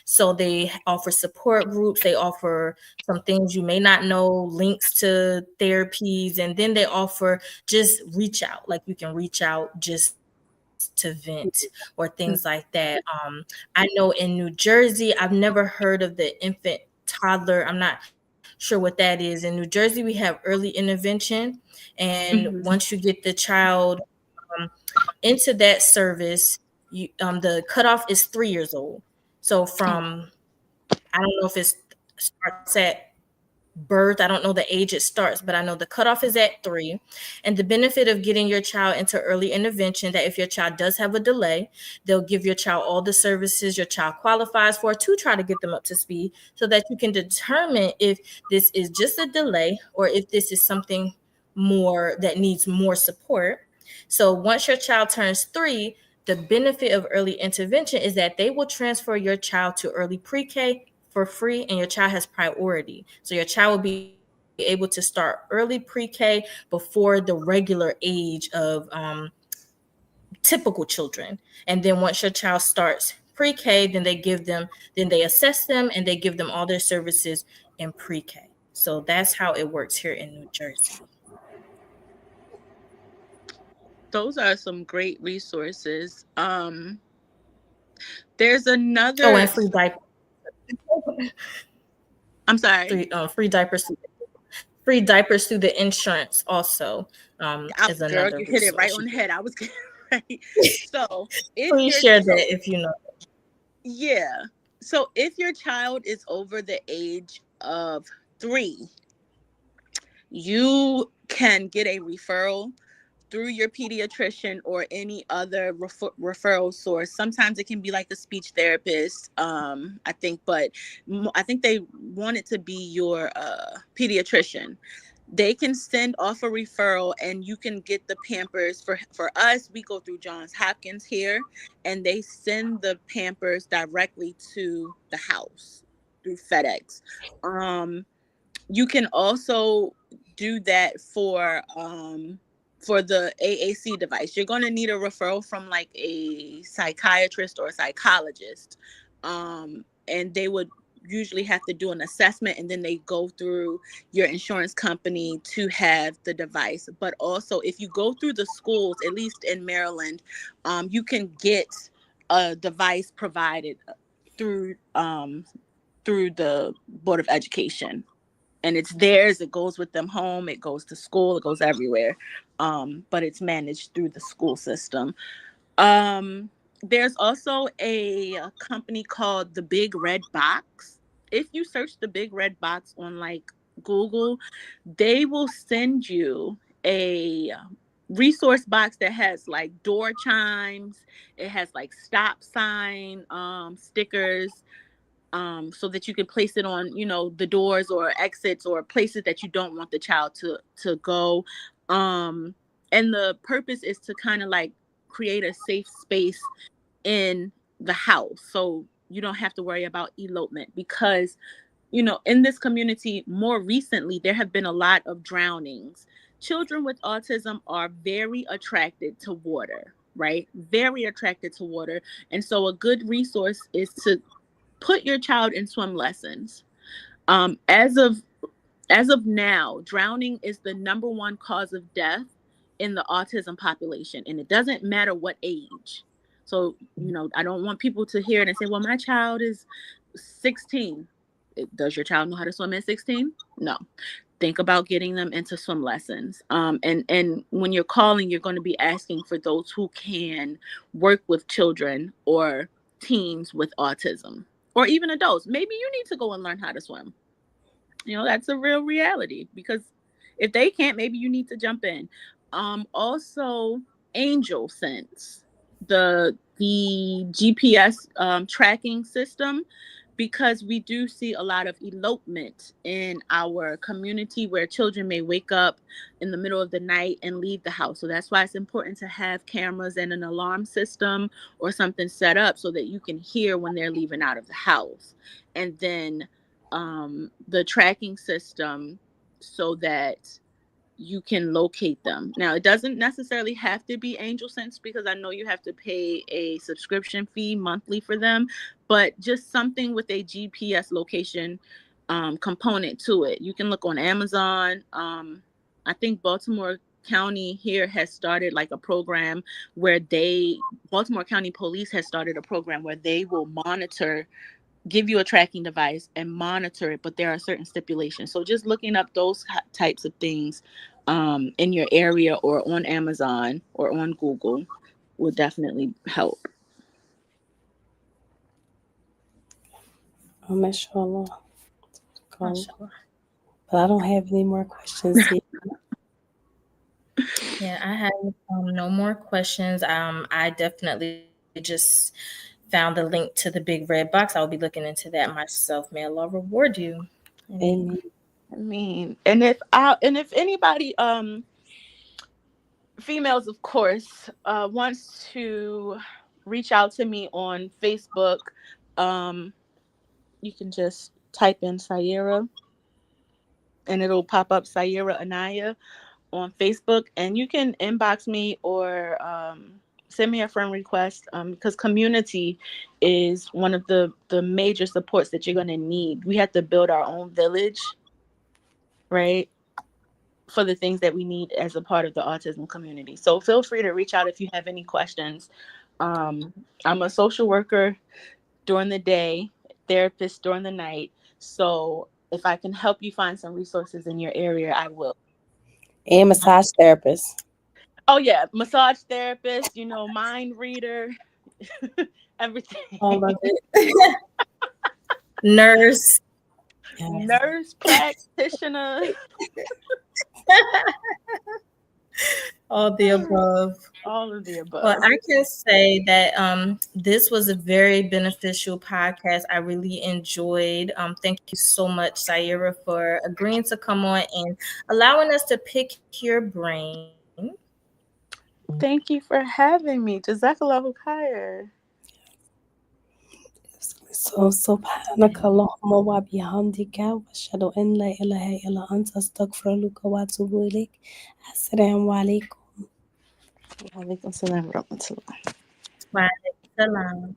So they offer support groups, they offer some things you may not know, links to therapies, and then they offer just reach out. Like you can reach out just to vent or things like that. I know in New Jersey, I've never heard of the infant toddler. I'm not sure what that is. In New Jersey, we have early intervention. And Mm-hmm. once you get the child um, into that service, the cutoff is 3 years old. So from, I don't know if it starts at birth. I don't know the age it starts, but I know the cutoff is at 3. And the benefit of getting your child into early intervention, that if your child does have a delay, they'll give your child all the services your child qualifies for to try to get them up to speed, so that you can determine if this is just a delay or if this is something more that needs more support. So once your child turns 3, the benefit of early intervention is that they will transfer your child to early pre-K for free, and your child has priority. So your child will be able to start early pre-K before the regular age of typical children. And then once your child starts pre-K, then they assess them and they give them all their services in pre-K. So that's how it works here in New Jersey. Those are some great resources. There's Oh, another. and free diapers. I'm sorry. Free diapers. Free diapers through the insurance also is Girl, another you hit it right resource. on the head. I was getting ready. So if Please your share that if you know. yeah, so if your child is over the age of 3, you can get a referral through your pediatrician or any other referral source. Sometimes it can be like a speech therapist, I think, but I think they want it to be your pediatrician. They can send off a referral, and you can get the Pampers. For us, we go through Johns Hopkins here, and they send the Pampers directly to the house through FedEx. You can also do that for the AAC device. You're going to need a referral from like a psychiatrist or a psychologist, and they would usually have to do an assessment, and then they go through your insurance company to have the device. But also, if you go through the schools, at least in Maryland, you can get a device provided through the Board of Education, and it's theirs. It goes with them home. It goes to school. It goes everywhere. But it's managed through the school system. There's also a company called the Big Red Box. If you search the Big Red Box on like Google, they will send you a resource box that has like door chimes. It has like stop sign stickers, so that you can place it on, the doors or exits or places that you don't want the child to go. Um, and the purpose is to kind of like create a safe space in the house, so you don't have to worry about elopement, because in this community more recently there have been a lot of drownings. Children with autism are very attracted to water, right? Very attracted to water. And so a good resource is to put your child in swim lessons. As of now, drowning is the number one cause of death in the autism population, and it doesn't matter what age. So, I don't want people to hear it and say, well, my child is 16. Does your child know how to swim at 16? No. Think about getting them into swim lessons. And when you're calling, you're going to be asking for those who can work with children or teens with autism, or even adults. Maybe you need to go and learn how to swim. That's a real reality, because if they can't, maybe you need to jump in. Also, angel sense, the GPS tracking system, because we do see a lot of elopement in our community where children may wake up in the middle of the night and leave the house. So that's why it's important to have cameras and an alarm system or something set up so that you can hear when they're leaving out of the house. And then the tracking system, so that you can locate them. Now, it doesn't necessarily have to be Angel Sense, because I know you have to pay a subscription fee monthly for them, but just something with a GPS location component to it. You can look on Amazon. I think Baltimore County here has started like a program where Baltimore County Police has started a program where they will give you a tracking device and monitor it, but there are certain stipulations. So just looking up those types of things in your area or on Amazon or on Google will definitely help. Mashallah. Mashallah. But I don't have any more questions here. Yeah, I have no more questions. I definitely just found the link to the big red box. I'll be looking into that myself. May Allah reward you. Amen. And if anybody females, of course, wants to reach out to me on Facebook, you can just type in Sayera and it'll pop up Sayera Anaya on Facebook, and you can inbox me or send me a friend request, because community is one of the major supports that you're going to need. We have to build our own village, right, for the things that we need as a part of the autism community. So feel free to reach out if you have any questions. I'm a social worker during the day, therapist during the night. So if I can help you find some resources in your area, I will. And massage therapist. Oh yeah, massage therapist, mind reader, everything. All of it. Nurse. Yes. Nurse practitioner. All the above. All of the above. Well, I can say that this was a very beneficial podcast. I really enjoyed. Thank you so much, Sayera, for agreeing to come on and allowing us to pick your brain. Thank you for having me. Jazakallahu khair. So subhanaka Allahumma wa bihamdika wa ashhadu an la ilaha illa anta astaghfiruka wa atubu ilaik. Assalamu alaikum. Wa alaikum salam wa rahmatullah. Wa alaikum salam.